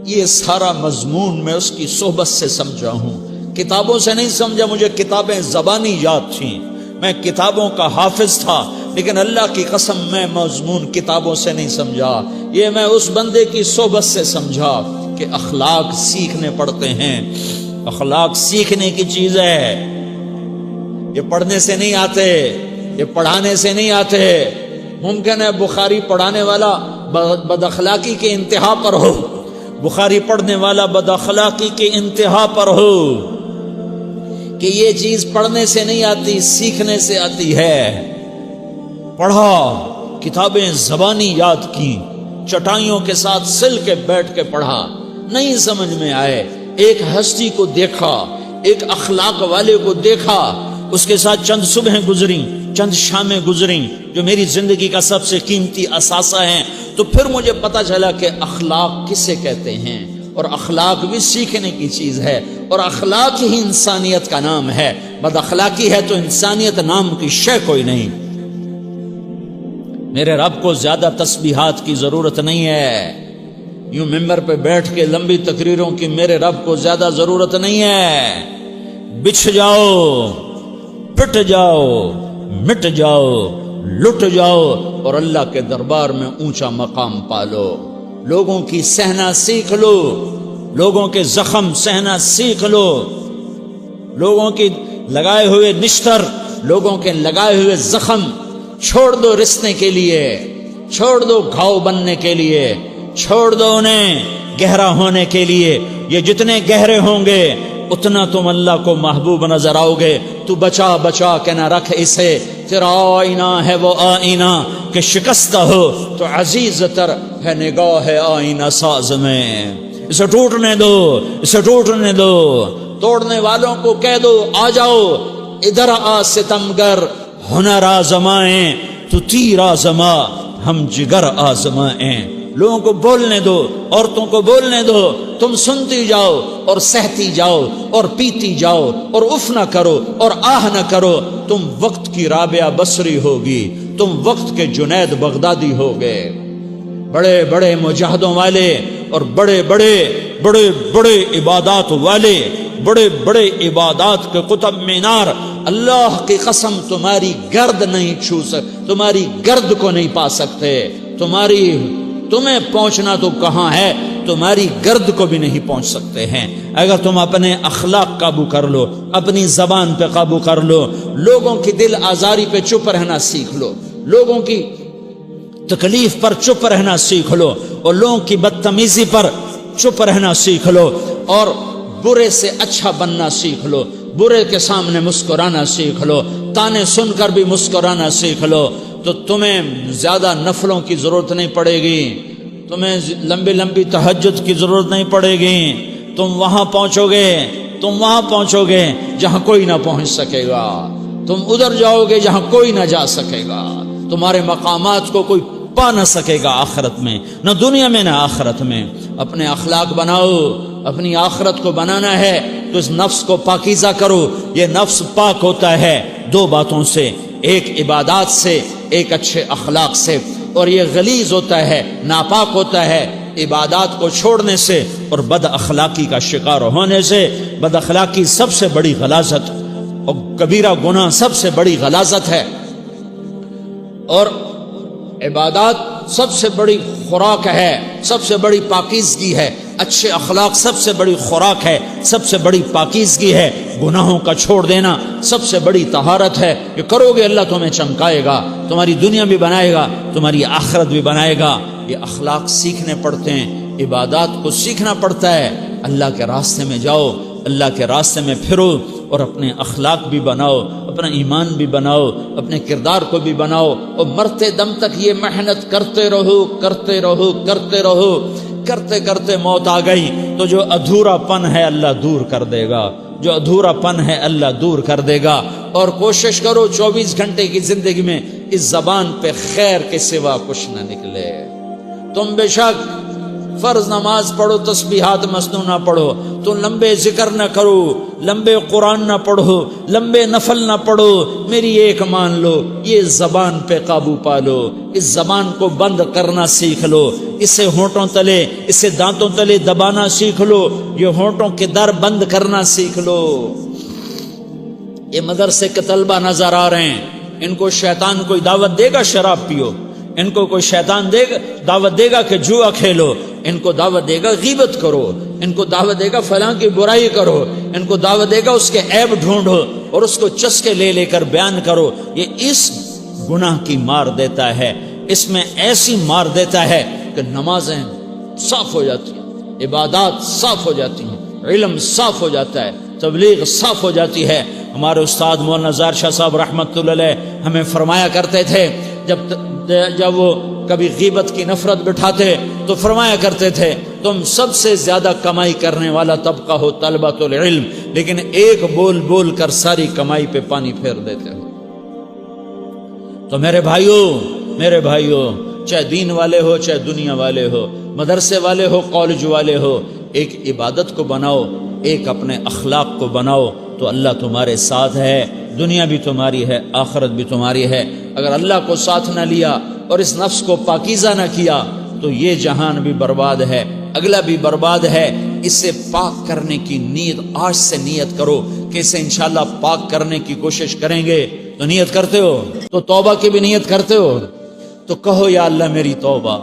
یہ سارا مضمون میں اس کی صحبت سے سمجھا ہوں، کتابوں سے نہیں سمجھا۔ مجھے کتابیں زبانی یاد تھیں، میں کتابوں کا حافظ تھا، لیکن اللہ کی قسم میں مضمون کتابوں سے نہیں سمجھا، یہ میں اس بندے کی صحبت سے سمجھا کہ اخلاق سیکھنے پڑتے ہیں۔ اخلاق سیکھنے کی چیز ہے، یہ پڑھنے سے نہیں آتے، یہ پڑھانے سے نہیں آتے۔ ممکن ہے بخاری پڑھانے والا بد اخلاقی کے انتہا پر ہو، بخاری پڑھنے والا بد اخلاقی کے انتہا پر ہو، کہ یہ چیز پڑھنے سے نہیں آتی، سیکھنے سے آتی ہے۔ پڑھا، کتابیں زبانی یاد کی، چٹائیوں کے ساتھ سل کے بیٹھ کے پڑھا، نہیں سمجھ میں آئے، ایک ہستی کو دیکھا، ایک اخلاق والے کو دیکھا، اس کے ساتھ چند صبحیں گزریں، چند شامیں گزریں جو میری زندگی کا سب سے قیمتی اثاثہ ہیں، تو پھر مجھے پتا چلا کہ اخلاق کسے کہتے ہیں، اور اخلاق بھی سیکھنے کی چیز ہے، اور اخلاق ہی انسانیت کا نام ہے۔ بد اخلاقی ہے تو انسانیت نام کی شے کوئی نہیں۔ میرے رب کو زیادہ تسبیحات کی ضرورت نہیں ہے، یوں ممبر پہ بیٹھ کے لمبی تقریروں کی میرے رب کو زیادہ ضرورت نہیں ہے۔ بچھ جاؤ، پٹ جاؤ، مٹ جاؤ، لٹ جاؤ، اور اللہ کے دربار میں اونچا مقام پالو۔ لوگوں کی سہنا سیکھ لو، لوگوں کے زخم سہنا سیکھ لو، لوگوں کی لگائے ہوئے نشتر، لوگوں کے لگائے ہوئے زخم چھوڑ دو رسنے کے لیے، چھوڑ دو گھاؤ بننے کے لیے، چھوڑ دو انہیں گہرا ہونے کے لیے۔ یہ جتنے گہرے ہوں گے اتنا تم اللہ کو محبوب نظر آؤ گے۔ تو بچا بچا کے نہ رکھ اسے، تیرا آئینہ ہے وہ آئینہ کہ شکستہ ہو تو عزیز تر ہے نگاہ آئینہ ساز میں۔ اسے ٹوٹنے دو، اسے ٹوٹنے دو، توڑنے والوں کو کہہ دو آ جاؤ ادھر آ ستمگر، ہنر آزمائیں تو تیر آزما، ہم جگر آزمائیں۔ لوگوں کو بولنے دو، عورتوں کو بولنے دو، تم سنتی جاؤ اور سہتی جاؤ اور پیتی جاؤ اور اف نہ کرو اور آہ نہ کرو۔ تم وقت کی رابعہ بصری ہوگی، تم وقت کے جنید بغدادی ہوگے۔ بڑے بڑے مجاہدوں والے اور بڑے بڑے بڑے بڑے عبادات والے، بڑے بڑے عبادات کے قطب مینار، اللہ کی قسم تمہاری گرد نہیں چھو سکتے، تمہاری گرد کو نہیں پا سکتے۔ تمہیں پہنچنا تو کہاں ہے، تمہاری گرد کو بھی نہیں پہنچ سکتے ہیں۔ اگر تم اپنے اخلاق قابو کر لو، اپنی زبان پہ قابو کر لو، لوگوں کی دل آزاری پہ چپ رہنا سیکھ لو، لوگوں کی تکلیف پر چپ رہنا سیکھ لو، اور لوگوں کی بدتمیزی پر چپ رہنا سیکھ لو، اور برے سے اچھا بننا سیکھ لو، برے کے سامنے مسکرانا سیکھ لو، تانے سن کر بھی مسکرانا سیکھ لو، تو تمہیں زیادہ نفلوں کی ضرورت نہیں پڑے گی، تمہیں لمبی لمبی تہجد کی ضرورت نہیں پڑے گی۔ تم وہاں پہنچو گے، تم وہاں پہنچو گے جہاں کوئی نہ پہنچ سکے گا، تم ادھر جاؤ گے جہاں کوئی نہ جا سکے گا، تمہارے مقامات کو کوئی پا نہ سکے گا آخرت میں، نہ دنیا میں نہ آخرت میں۔ اپنے اخلاق بناؤ، اپنی آخرت کو بنانا ہے تو اس نفس کو پاکیزہ کرو۔ یہ نفس پاک ہوتا ہے دو باتوں سے، ایک عبادات سے، ایک اچھے اخلاق سے، اور یہ غلیظ ہوتا ہے، ناپاک ہوتا ہے عبادات کو چھوڑنے سے اور بد اخلاقی کا شکار ہونے سے۔ بد اخلاقی سب سے بڑی غلاظت اور کبیرہ گناہ سب سے بڑی غلاظت ہے، اور عبادات سب سے بڑی خوراک ہے، سب سے بڑی پاکیزگی ہے۔ اچھے اخلاق سب سے بڑی خوراک ہے، سب سے بڑی پاکیزگی ہے۔ گناہوں کا چھوڑ دینا سب سے بڑی طہارت ہے۔ یہ کرو گے اللہ تمہیں چمکائے گا، تمہاری دنیا بھی بنائے گا، تمہاری آخرت بھی بنائے گا۔ یہ اخلاق سیکھنے پڑتے ہیں، عبادات کو سیکھنا پڑتا ہے۔ اللہ کے راستے میں جاؤ، اللہ کے راستے میں پھرو، اور اپنے اخلاق بھی بناؤ، اپنا ایمان بھی بناؤ، اپنے کردار کو بھی بناؤ، اور مرتے دم تک یہ محنت کرتے رہو، کرتے رہو، کرتے رہو۔ کرتے کرتے موت آ گئی تو جو ادھورا پن ہے اللہ دور کر دے گا، جو ادھورا پن ہے اللہ دور کر دے گا۔ اور کوشش کرو 24 گھنٹے کی زندگی میں اس زبان پہ خیر کے سوا کچھ نہ نکلے۔ تم بے شک فرض نماز پڑھو، تسبیحات مسنونہ پڑھو، تم لمبے ذکر نہ کرو، لمبے قرآن نہ پڑھو، لمبے نفل نہ پڑھو، میری ایک مان لو، یہ زبان پہ قابو پا لو، اس زبان کو بند کرنا سیکھ لو، اسے ہونٹوں تلے، اسے دانتوں تلے دبانا سیکھ لو، یہ ہونٹوں کے در بند کرنا سیکھ لو۔ یہ مدرسے کے طلبہ نظر آ رہے ہیں، ان کو شیطان کوئی دعوت دے گا شراب پیو، ان کو کوئی شیطان دعوت دے گا کہ جوا کھیلو، ان کو دعوت دے گا غیبت کرو، ان کو دعوت دے گا فلاں کی برائی کرو، ان کو دعوت دے گا اس کے عیب ڈھونڈو اور اس کو چسکے لے لے کر بیان کرو۔ یہ اس گناہ کی مار دیتا ہے، اس میں ایسی مار دیتا ہے کہ نمازیں صاف ہو جاتی ہیں، عبادات صاف ہو جاتی ہیں، علم صاف ہو جاتا ہے، تبلیغ صاف ہو جاتی ہے۔ ہمارے استاد مولانا زار شاہ صاحب رحمۃ اللہ علیہ ہمیں فرمایا کرتے تھے، جب وہ کبھی غیبت کی نفرت بٹھاتے تو فرمایا کرتے تھے تم سب سے زیادہ کمائی کرنے والا طبقہ ہو طلبۃ العلم، لیکن ایک بول بول کر ساری کمائی پہ پانی پھیر دیتے ہو۔ تو میرے بھائیوں چاہے دین والے ہو چاہے دنیا والے ہو، مدرسے والے ہو کالج والے ہو، ایک عبادت کو بناؤ، ایک اپنے اخلاق کو بناؤ تو اللہ تمہارے ساتھ ہے، دنیا بھی تمہاری ہے، آخرت بھی تمہاری ہے۔ اگر اللہ کو ساتھ نہ لیا اور اس نفس کو پاکیزہ نہ کیا تو یہ جہان بھی برباد ہے، اگلا بھی برباد ہے۔ اسے پاک کرنے کی نیت آج سے نیت کرو کہ اسے انشاءاللہ پاک کرنے کی کوشش کریں گے۔ تو نیت کرتے ہو تو توبہ کی بھی نیت کرتے ہو، تو کہو یا اللہ میری توبہ،